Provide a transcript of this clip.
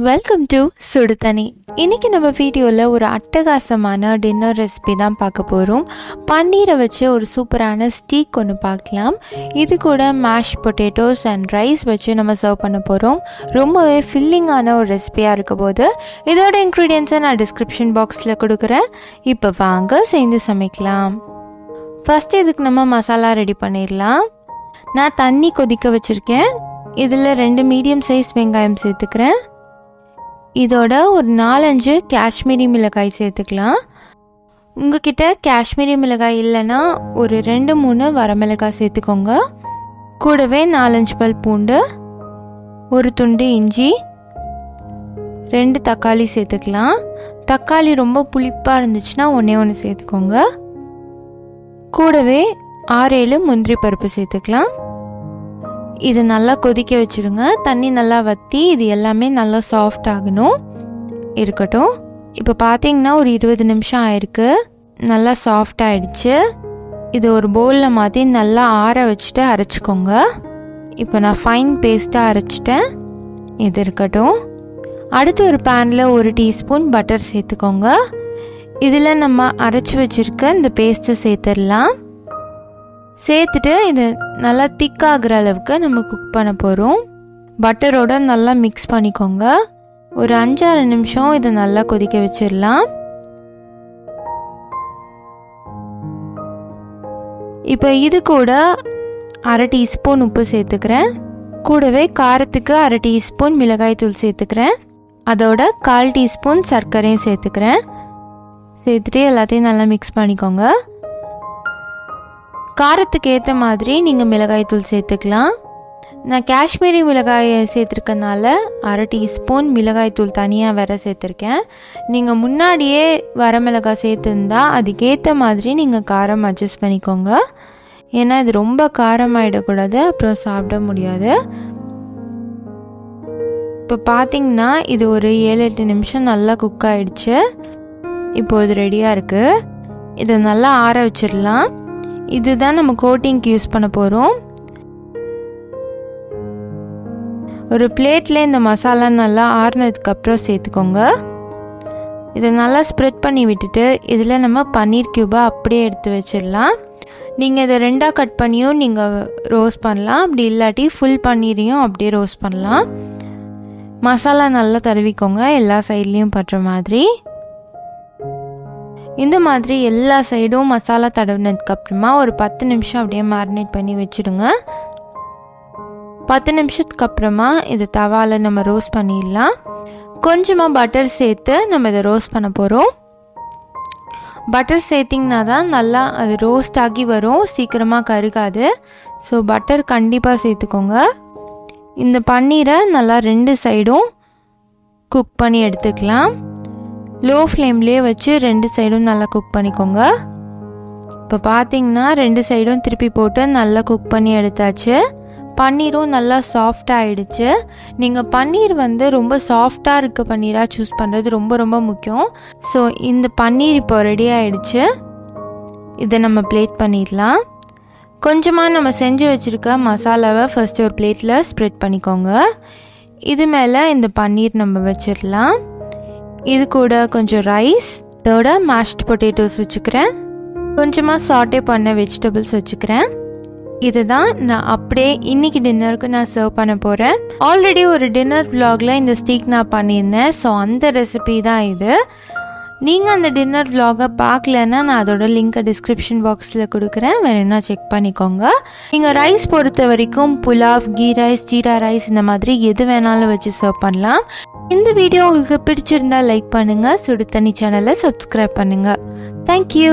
Welcome to சுடு தண்ணி. இன்றைக்கி நம்ம வீடியோவில் ஒரு அட்டகாசமான டின்னர் ரெசிபி தான் பார்க்க போகிறோம். பன்னீரை வச்சு ஒரு சூப்பரான ஸ்டீக் ஒன்று பார்க்கலாம். இது கூட மேஷ் பொட்டேட்டோஸ் அண்ட் ரைஸ் வச்சு நம்ம சர்வ் பண்ண போகிறோம். ரொம்பவே ஃபில்லிங்கான ஒரு ரெசிபியாக இருக்க போது. இதோட இன்க்ரீடியன்ஸை நான் டிஸ்கிரிப்ஷன் பாக்ஸில் கொடுக்குறேன். இப்போ வாங்க சேர்ந்து சமைக்கலாம். ஃபஸ்ட்டு இதுக்கு நம்ம மசாலா ரெடி பண்ணிடலாம். நான் தண்ணி கொதிக்க வச்சுருக்கேன். இதில் 2 மீடியம் சைஸ் வெங்காயம் சேர்த்துக்கிறேன். இதோட ஒரு 4-5 காஷ்மீரி மிளகாய் சேர்த்துக்கலாம். உங்ககிட்ட காஷ்மீரி மிளகாய் இல்லைன்னா ஒரு 2-3 வரமிளகாய் சேர்த்துக்கோங்க. கூடவே 4-5 பல் பூண்டு, ஒரு துண்டு இஞ்சி, 2 தக்காளி சேர்த்துக்கலாம். தக்காளி ரொம்ப புளிப்பாக இருந்துச்சுன்னா ஒன்று சேர்த்துக்கோங்க. கூடவே 6-7 முந்திரி பருப்பு சேர்த்துக்கலாம். இது நல்லா கொதிக்க வச்சுருங்க. தண்ணி நல்லா வற்றி இது எல்லாமே நல்லா சாஃப்ட் ஆகணும். இருக்கட்டும். இப்போ பார்த்தீங்கன்னா ஒரு 20 நிமிஷம் ஆயிருக்கு. நல்லா சாஃப்ட் ஆகிடுச்சு. இது ஒரு பவுலில் மாற்றி நல்லா ஆற வச்சுட்டு அரைச்சிக்கோங்க. இப்போ நான் ஃபைன் பேஸ்ட்டாக அரைச்சிட்டேன். இது இருக்கட்டும். அடுத்து ஒரு பேனில் 1 டீஸ்பூன் பட்டர் சேர்த்துக்கோங்க. இதில் நம்ம அரைச்சி வச்சுருக்க இந்த பேஸ்ட்டை சேர்த்துடலாம். சேர்த்துட்டு இது நல்லா திக்காகிற அளவுக்கு நம்ம குக் பண்ண போகிறோம். பட்டரோட நல்லா மிக்ஸ் பண்ணிக்கோங்க. ஒரு 5-6 நிமிஷம் இதை நல்லா கொதிக்க வச்சிடலாம். இப்போ இது கூட 1/2 டீஸ்பூன் உப்பு சேர்த்துக்கிறேன். கூடவே காரத்துக்கு 1/2 டீஸ்பூன் மிளகாய் தூள் சேர்த்துக்கிறேன். அதோட 1/4 டீஸ்பூன் சர்க்கரையும் சேர்த்துக்கிறேன். சேர்த்துட்டு எல்லாத்தையும் நல்லா மிக்ஸ் பண்ணிக்கோங்க. காரத்துக்கு ஏற்ற மாதிரி நீங்கள் மிளகாய் தூள் சேர்த்துக்கலாம். நான் காஷ்மீரி மிளகாயை சேர்த்துருக்கனால 1/2 டீஸ்பூன் மிளகாய் தூள் தனியாக வேற சேர்த்துருக்கேன். நீங்கள் முன்னாடியே வரமிளகாய் சேர்த்துருந்தா அதுக்கேற்ற மாதிரி நீங்கள் காரம் அட்ஜஸ்ட் பண்ணிக்கோங்க. ஏன்னா இது ரொம்ப காரமாயிடக்கூடாது, அப்புறம் சாப்பிட முடியாது. இப்போ பார்த்தீங்கன்னா இது ஒரு 7-8 நிமிஷம் நல்லா குக் ஆகிடுச்சு. இப்போ இது ரெடியாக இருக்குது. இதை நல்லா ஆற வச்சிடலாம். இதுதான் நம்ம கோட்டிங்க்கு யூஸ் பண்ண போகிறோம். ஒரு பிளேட்டில் இந்த மசாலா நல்லா ஆறுனதுக்கப்புறம் சேர்த்துக்கோங்க. இதை நல்லா ஸ்ப்ரெட் பண்ணி விட்டுட்டு இதில் நம்ம பன்னீர் க்யூபாக அப்படியே எடுத்து வச்சிடலாம். நீங்கள் இதை 2ஆக கட் பண்ணியும் நீங்கள் ரோஸ்ட் பண்ணலாம். அப்படி இல்லாட்டி ஃபுல் பன்னீரையும் அப்படியே ரோஸ்ட் பண்ணலாம். மசாலா நல்லா தடவிக்கோங்க எல்லா சைட்லேயும் படுற மாதிரி. இந்த மாதிரி எல்லா சைடும் மசாலா தடவினதுக்கப்புறமா ஒரு 10 நிமிஷம் அப்படியே மேரினேட் பண்ணி வச்சுடுங்க. 10 நிமிஷத்துக்கு அப்புறமா இது தவாவில் நம்ம ரோஸ்ட் பண்ணிடலாம். கொஞ்சமாக பட்டர் சேர்த்து நம்ம இதை ரோஸ்ட் பண்ண போகிறோம். பட்டர் சேர்த்திங்கன்னா தான் நல்லா அது ரோஸ்ட் ஆகி வரும், சீக்கிரமாக கருகாது. ஸோ பட்டர் கண்டிப்பாக சேர்த்துக்கோங்க. இந்த பன்னீரை நல்லா 2 சைடும் குக் பண்ணி எடுத்துக்கலாம். லோ ஃப்ளேம்லேயே வச்சு 2 சைடும் நல்லா குக் பண்ணிக்கோங்க. இப்போ பார்த்தீங்கன்னா 2 சைடும் திருப்பி போட்டு நல்லா குக் பண்ணி எடுத்தாச்சு. பன்னீரும் நல்லா சாஃப்டாக ஆகிடுச்சு. நீங்கள் பன்னீர் ரொம்ப சாஃப்டாக இருக்க பன்னீராக சூஸ் பண்ணுறது ரொம்ப ரொம்ப முக்கியம். ஸோ இந்த பன்னீர் இப்போ ரெடி ஆகிடுச்சு. இதை நம்ம பிளேட் பண்ணிடலாம். கொஞ்சமாக நம்ம செஞ்சு வச்சுருக்க மசாலாவை ஃபஸ்ட்டு ஒரு பிளேட்டில் ஸ்ப்ரெட் பண்ணிக்கோங்க. இது மேலே இந்த பன்னீர் நம்ம வச்சிடலாம். இது கூட கொஞ்சம் ரைஸ், இதோட மேஷ்ட் பொட்டேட்டோஸ் வச்சுக்கிறேன். கொஞ்சமாக சாட்டே பண்ண வெஜிடபிள்ஸ் வச்சுக்கிறேன். இதுதான் நான் அப்படியே இன்றைக்கி டின்னருக்கு நான் சர்வ் பண்ண போகிறேன். ஆல்ரெடி ஒரு டின்னர் vlogல இந்த ஸ்டீக் நான் பண்ணியிருந்தேன். ஸோ அந்த ரெசிபி தான் இது. நீங்கள் அந்த டின்னர் vlogவை பார்க்கலன்னா நான் அதோட லிங்க்கை டிஸ்கிரிப்ஷன் பாக்ஸில் கொடுக்குறேன், வேணும்னா செக் பண்ணிக்கோங்க. நீங்கள் ரைஸ் பொறுத்த வரைக்கும் புலாவ், கீ ரைஸ், ஜீரா ரைஸ் இந்த மாதிரி எது வேணாலும் வச்சு சர்வ் பண்ணலாம். இந்த வீடியோ உங்களுக்கு பிடிச்சிருந்தா லைக் பண்ணுங்கள். சுடு தண்ணி சேனலை சப்ஸ்கிரைப் பண்ணுங்கள். தேங்க்யூ.